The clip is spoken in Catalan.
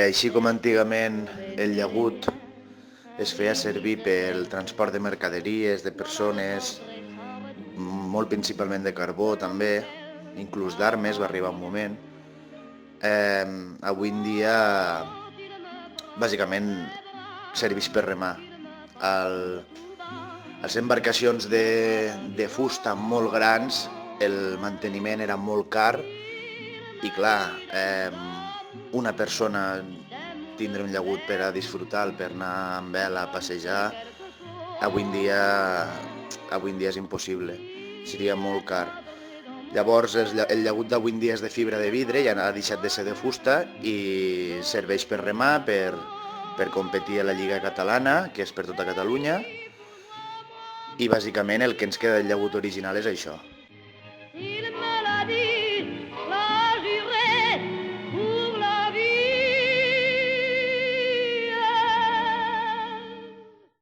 així com antigament el llagut es feia servir pel transport de mercaderies, de persones, molt principalment de carbó també, inclús d'armes va arribar un moment. Avui en dia, bàsicament, serveix per remar. Les embarcacions de fusta molt grans, el manteniment era molt car i clar, una persona tindre un llagut per a disfrutar, per anar amb vela a passejar, avui en dia és impossible, seria molt car. Llavors el llagut d'avui en dia és de fibra de vidre, ja ha deixat de ser de fusta i serveix per remar, per competir a la Lliga Catalana, que és per tota Catalunya, i bàsicament el que ens queda del llagut original és això.